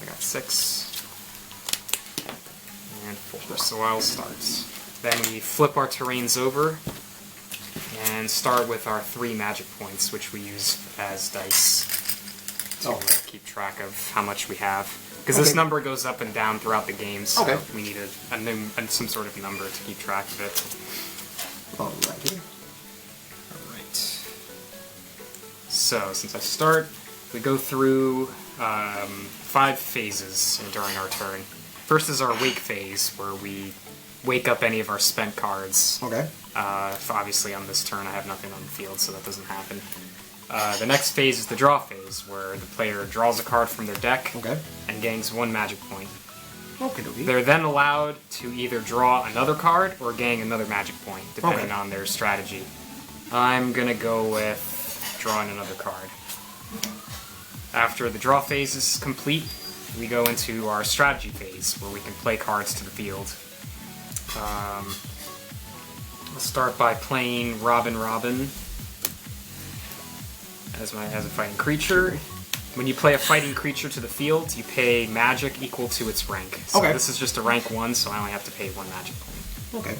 I got 6. And 4. So I'll start. Then we flip our terrains over and start with our 3 magic points, which we use as dice to keep track of how much we have. Because this number goes up and down throughout the game, so we need some sort of number to keep track of it. Alrighty. Alright. So, since I start, we go through 5 phases during our turn. First is our wake phase, where we wake up any of our spent cards. Okay. Obviously on this turn I have nothing on the field, so that doesn't happen. The next phase is the draw phase, where the player draws a card from their deck and gains 1 magic point. They're then allowed to either draw another card or gain another magic point, depending on their strategy. I'm gonna go with drawing another card. After the draw phase is complete, we go into our strategy phase, where we can play cards to the field. I'll start by playing Robin as a fighting creature. When you play a fighting creature to the field, you pay magic equal to its rank. So this is just a rank 1, so I only have to pay 1 magic point. Okay.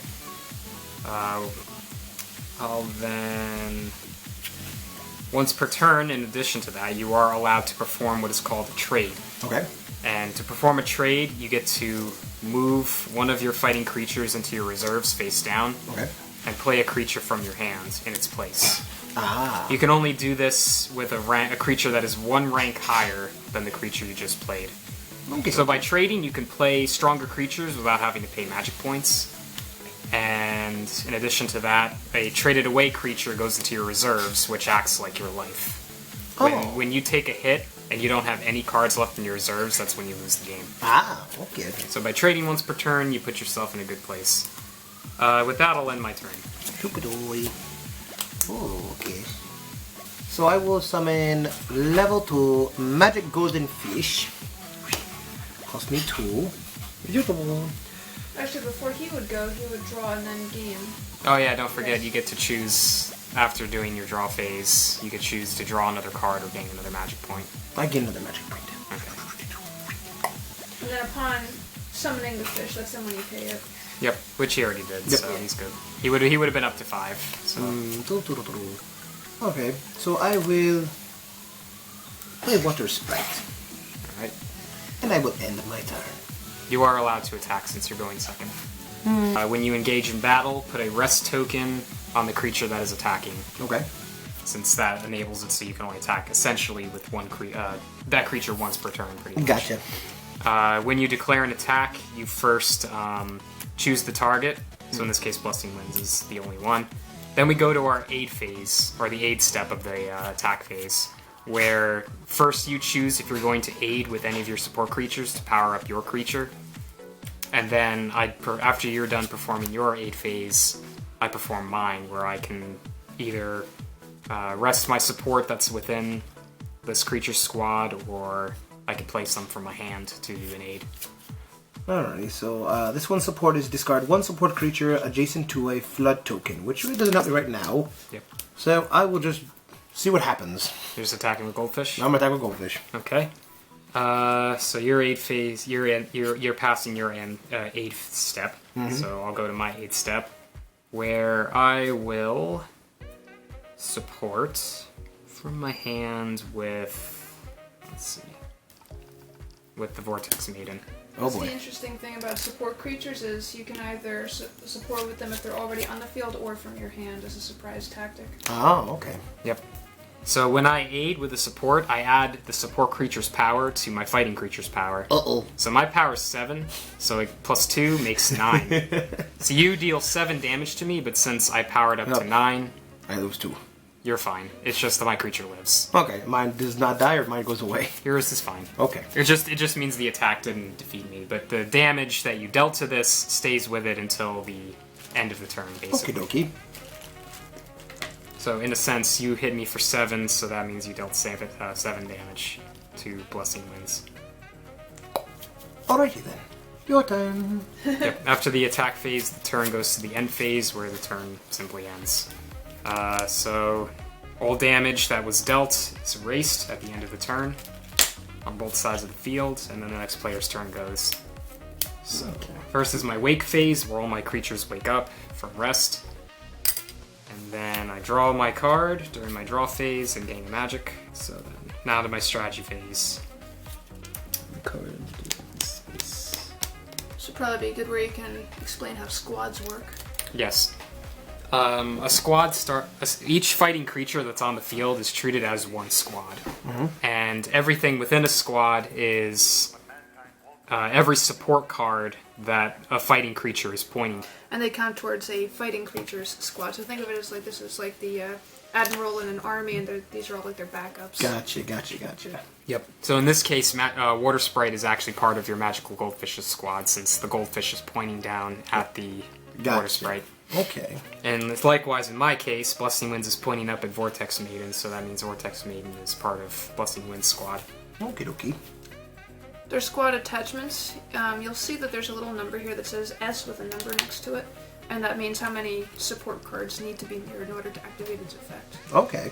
I'll then... Once per turn, in addition to that, you are allowed to perform what is called a trade. Okay. And to perform a trade, you get to move one of your fighting creatures into your reserves face down. Okay. And play a creature from your hand in its place. Ah. You can only do this with a creature that is 1 rank higher than the creature you just played. Okay. So by trading, you can play stronger creatures without having to pay magic points. And in addition to that, a traded away creature goes into your reserves, which acts like your life. When you take a hit and you don't have any cards left in your reserves, that's when you lose the game. Ah, okay. So by trading once per turn, you put yourself in a good place. With that, I'll end my turn. Oh, okay. So I will summon level 2 Magic Golden Fish. Cost me 2. Beautiful. Actually, before he would go, he would draw and then game. Oh yeah, don't forget, you get to choose, after doing your draw phase, you can choose to draw another card or gain another magic point. I gain another magic point. Okay. And then upon summoning the fish, that's then when you pay it. Yep, which he already did, so he's good. He would have been up to 5. So. Okay, so I will play Water Sprite. Alright. And I will end my turn. You are allowed to attack since you're going second. When you engage in battle, put a rest token on the creature that is attacking. Okay. Since that enables it so you can only attack essentially with that creature once per turn, pretty much. Gotcha. When you declare an attack, you first choose the target. So in this case, Blessing Winds is the only one. Then we go to our aid phase, or the aid step of the attack phase, where first you choose if you're going to aid with any of your support creatures to power up your creature. And then after you're done performing your aid phase, I perform mine, where I can either rest my support that's within this creature's squad, or I can play some from my hand to do an aid. Alrighty, so this one support is discard 1 support creature adjacent to a flood token, which really doesn't help me right now. Yep. So I will just see what happens. You're just attacking with Goldfish? I'm attacking with Goldfish. Okay. So your aid phase, you're passing your aid step. So I'll go to my aid step, where I will support from my hand with, let's see, with the Vortex Maiden. Oh boy. The interesting thing about support creatures is you can either support with them if they're already on the field or from your hand as a surprise tactic. Oh, okay. Yep. So when I aid with the support, I add the support creature's power to my fighting creature's power. Uh-oh. So my power is 7, so plus 2 makes 9. So you deal 7 damage to me, but since I powered up to 9... I lose 2. You're fine. It's just that my creature lives. Okay, mine does not die or mine goes away. Yours is fine. Okay. It just means the attack didn't defeat me, but the damage that you dealt to this stays with it until the end of the turn, basically. Okie dokie. So in a sense, you hit me for 7, so that means you dealt 7 damage to Blessing Winds. Alrighty then. Your turn. Yep. After the attack phase, the turn goes to the end phase, where the turn simply ends. So all damage that was dealt is erased at the end of the turn. on both sides of the field, and then the next player's turn goes. So, first is my wake phase, where all my creatures wake up from rest. And then I draw my card during my draw phase and gain magic. So then, now to my strategy phase. Should probably be good where you can explain how squads work. Yes. A squad each fighting creature that's on the field is treated as one squad. And everything within a squad is every support card that a fighting creature is pointing. And they count towards a fighting creature's squad. So think of it as like this is like the admiral in an army, and these are all like their backups. Gotcha. Yep. So in this case, Water Sprite is actually part of your Magical Goldfish's squad, since the goldfish is pointing down at the Water Sprite. Okay. And likewise, in my case, Blessing Winds is pointing up at Vortex Maiden, so that means Vortex Maiden is part of Blessing Winds' squad. Okie dokie. Their squad attachments, you'll see that there's a little number here that says S with a number next to it, and that means how many support cards need to be near in order to activate its effect. Okay.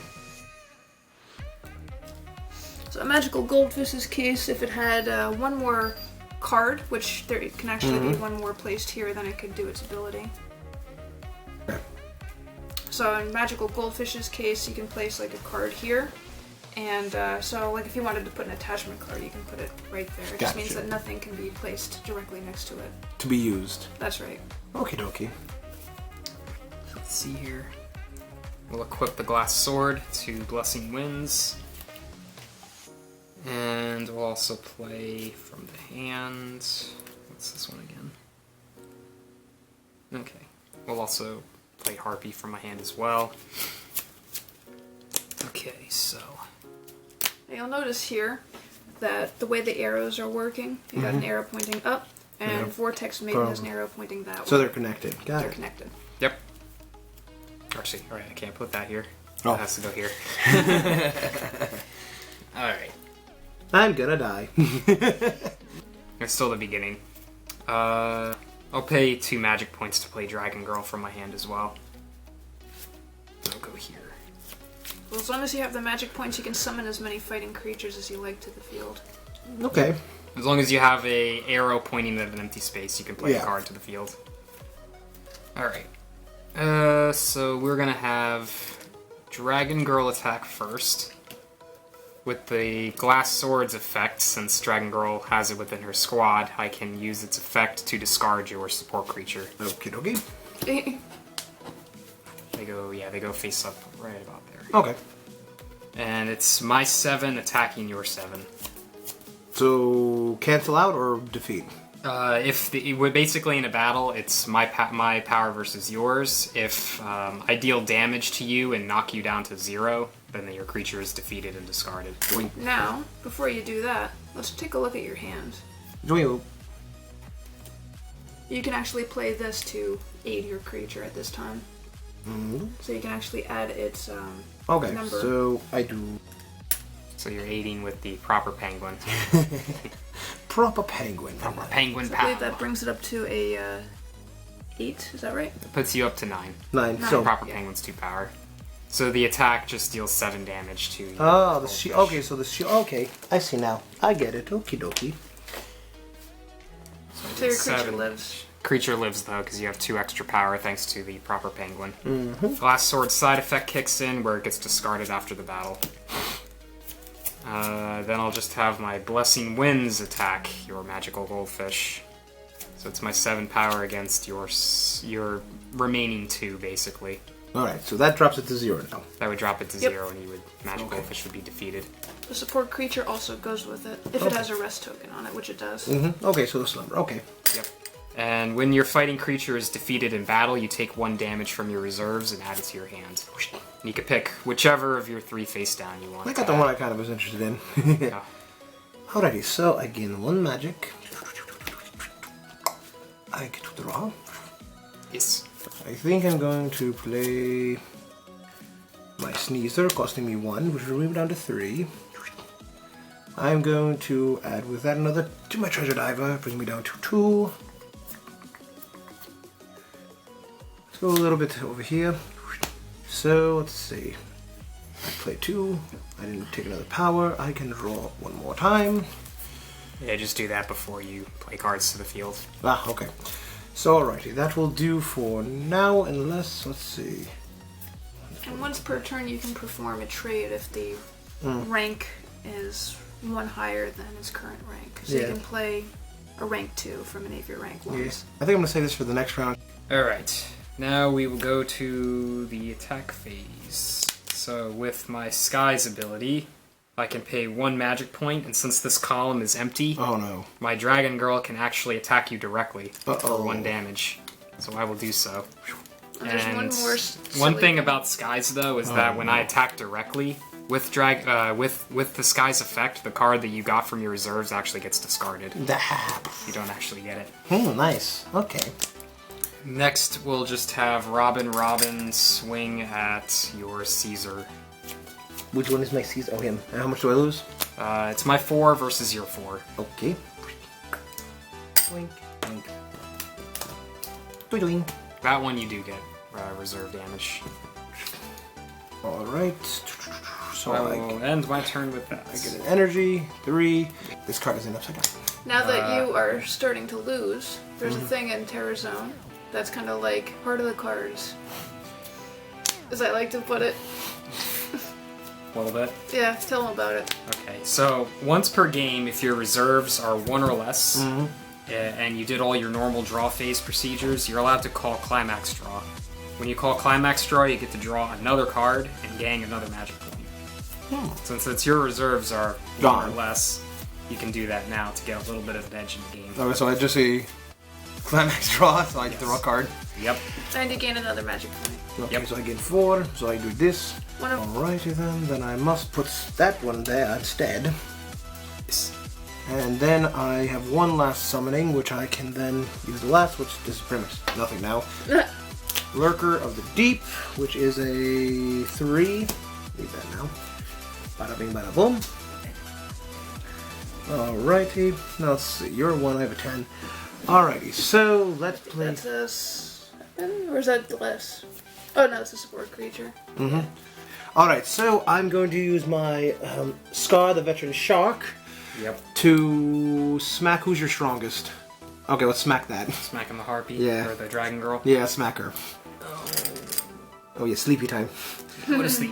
So a Magical Goldfish's case, if it had one more card, which there can actually be one more placed here, then it could do its ability. Okay. So in Magical Goldfish's case, you can place like a card here, and so like if you wanted to put an attachment card, you can put it right there. It just means that nothing can be placed directly next to it. To be used. That's right. Okie dokie. Let's see here. We'll equip the Glass Sword to Blessing Winds. And we'll also play from the hand. What's this one again? Okay. We'll also play Harpy from my hand as well. Okay, so... Now you'll notice here that the way the arrows are working, you got an arrow pointing up, and Vortex Maiden has an arrow pointing that way. So they're connected. Got They're it. connected. Yep. Actually, alright, I can't put that here. Oh. It has to go here. Alright. I'm gonna die. It's still the beginning. I'll pay 2 magic points to play Dragon Girl from my hand as well. I'll go here. Well, as long as you have the magic points, you can summon as many fighting creatures as you like to the field. Okay. As long as you have a arrow pointing at an empty space, you can play a card to the field. Alright. So we're gonna have Dragon Girl attack first. With the Glass Sword's effect, since Dragon Girl has it within her squad, I can use its effect to discard your support creature. Okie dokie. They go face up right about there. Okay. And it's my 7 attacking your 7. So, cancel out or defeat? We're basically in a battle, it's my power versus yours. If I deal damage to you and knock you down to 0, then your creature is defeated and discarded. Now, before you do that, let's take a look at your hand. You can actually play this to aid your creature at this time. So you can actually add its okay, number. so I do. So you're aiding with the proper penguin. Proper penguin. Proper penguin So I power. believe that brings it up to a 8, is that right? It puts you up to 9. 9. So Proper penguin's 2 power. So the attack just deals 7 damage to you. oh, the shield. Okay, so the shield. Okay, I see now. I get it. Okie dokie. So your creature 7. lives. Creature lives though, because you have 2 extra power thanks to the proper penguin. Glass Sword side effect kicks in, where it gets discarded after the battle. Then I'll just have my Blessing Winds attack your Magical Goldfish. So it's my 7 power against your remaining 2, basically. Alright, so that drops it to 0 now. That would drop it to 0, and Magical Goldfish would be defeated. The support creature also goes with it, if it has a rest token on it, which it does. Okay, so the slumber. Okay. Yep. And when your fighting creature is defeated in battle, you take 1 damage from your reserves and add it to your hand. And you can pick whichever of your 3 face down you want. I got the one I kind of was interested in. Yeah. Alrighty, so I gain 1 magic. I get to draw. Yes. I think I'm going to play my Sneezer, costing me 1, which will bring me down to 3. I'm going to add with that another to my Treasure Diver, bring me down to 2. Let's go a little bit over here. So, let's see. I play 2. I didn't take another power. I can draw one more time. Yeah, just do that before you play cards to the field. Ah, okay. So, alrighty, that will do for now, unless, let's see. And once per turn, you can perform a trade if the rank is 1 higher than his current rank. So you can play a rank 2 from any of your rank 1s. Yes. I think I'm going to say this for the next round. Alright, now we will go to the attack phase. So with my Skies ability, I can pay 1 magic point, and since this column is empty, Oh no. my Dragon Girl can actually attack you directly for Uh-oh. 1 damage. So I will do so. And there's one more one thing about Skies though is that when I attack directly with with the Skies effect, the card that you got from your reserves actually gets discarded. You don't actually get it. Nice. Okay. Next, we'll just have Robin swing at your Caesar. Which one is my Caesar? Oh, him. And how much do I lose? It's my 4 versus your 4. Okay. Wink, wink. Doing. That one you do get reserve damage. Alright. So I I will end my turn with that. get an energy. 3. This card is in upside down. Now that you are starting to lose, there's a thing in Terrazone that's kind of like part of the cards. As I like to put it. A little bit. Yeah, tell them about it. Okay, so once per game, if your reserves are 1 or less, and you did all your normal draw phase procedures, you're allowed to call Climax Draw. When you call Climax Draw, you get to draw another card and gain another magic point. Since your reserves are 1 Gone. or less, you can do that now to get a little bit of an edge in the game. Okay, so I just see climax draw, so I get the raw card. Yep. And you gain another magic point. Okay, Yep. so I get 4, so I do this. One of Alrighty then I must put that one there instead. Yes. And then I have one last summoning, which I can then use the last, which this is pretty much nothing now. Lurker of the Deep, which is a 3. Leave that now. Bada bing, bada boom. Alrighty, now let's see, you're 1, I have a 10. Alrighty, so let's play. That's a 7, or is that less? Oh no, it's a support creature. Alright, so I'm going to use my Scar the Veteran Shark Yep. to smack who's your strongest. Okay, let's smack that. Smacking the Harpy Yeah. or the Dragon Girl. Yeah, smack her. Oh yeah, sleepy time. What is the?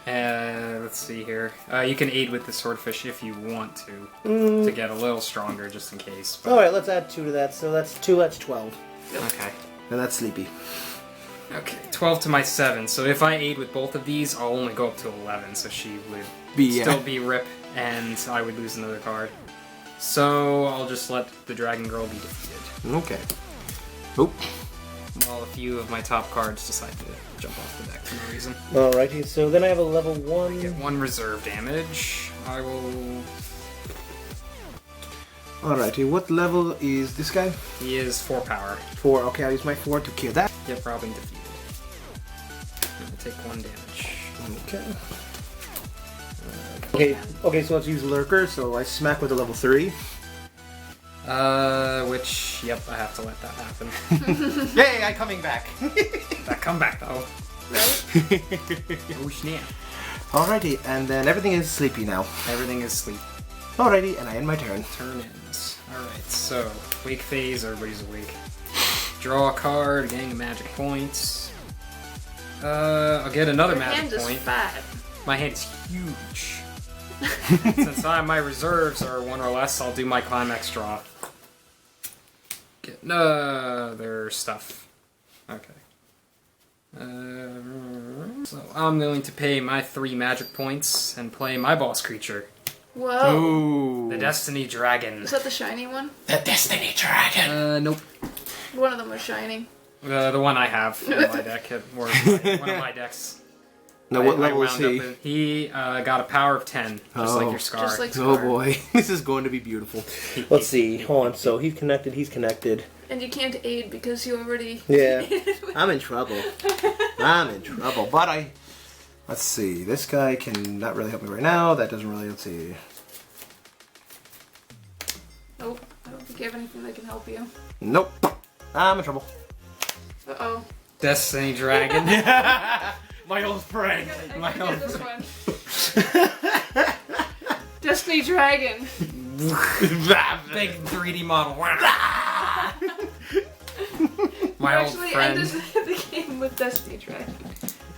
Let's see here. You can aid with the Swordfish if you want to get a little stronger, just in case. But... Alright, let's add 2 to that. So that's 2, that's 12. Okay. And that's sleepy. Okay, 12 to my 7. So if I aid with both of these, I'll only go up to 11. So she would still be Rip, and I would lose another card. So I'll just let the Dragon Girl be defeated. Okay. Oop. While a few of my top cards decide to jump off the deck for no reason. Alrighty, so then I have a level 1. Get 1 reserve damage. I will... Alrighty, what level is this guy? He is 4 power. 4. Okay, I'll use my 4 to kill that. Get Robin defeated. I'm gonna take 1 damage. Okay. Okay, so let's use Lurker, so I smack with a level 3. Which, yep, I have to let that happen. Yay, I'm coming back! That comeback, though. Right? Oh, snap. Alrighty, and then everything is sleepy now. Everything is sleep. Alrighty, and I end my turn. Turn ends. Alright, so, wake phase, everybody's awake. Draw a card, gain a magic point. I'll get another Your hand magic is point. fat. My hand is huge. Since my reserves are 1 or less, I'll do my climax draw. Get other stuff. Okay. So I'm going to pay my 3 magic points and play my boss creature, Whoa. Ooh. the Destiny Dragon. Is that the shiny one? The Destiny Dragon! Nope. One of them was shiny. The one I have in my deck, or one of my decks. Now, what I level is wound up he? in- He got a power of 10, just like your Scar. Just like Oh Scar. boy, this is going to be beautiful. Let's see, hold on, so he's connected. And you can't aid because you already... Yeah, I'm in trouble. But let's see, this guy can not really help me right now, that doesn't really, let's see. Nope. I don't think you have anything that can help you. Nope, I'm in trouble. Uh-oh. Destiny Dragon. My old friend. My I old get this one. Destiny Dragon. Big 3D model. My old Actually friend. ended the game with Destiny Dragon.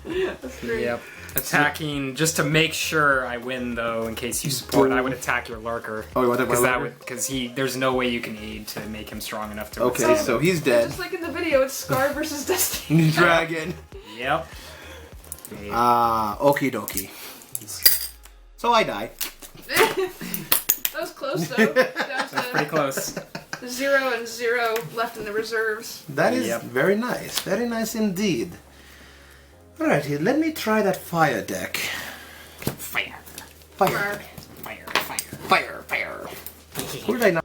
That's great. Yep. Attacking just to make sure I win, though. In case you support, I would attack your lurker. Oh, you want to attack my that lurker? because there's no way you can aid to make him strong enough to. Okay, withstand. so he's dead. Just like in the video, it's Scar versus Destiny. Dragon. Yep. Okie dokie. So I die. That was close though. Down Pretty to close. 0 and 0 left in the reserves. That is Yep. very nice. Very nice indeed. Alrighty, let me try that fire deck. Fire. Fire. Fire. Fire. Who did I not?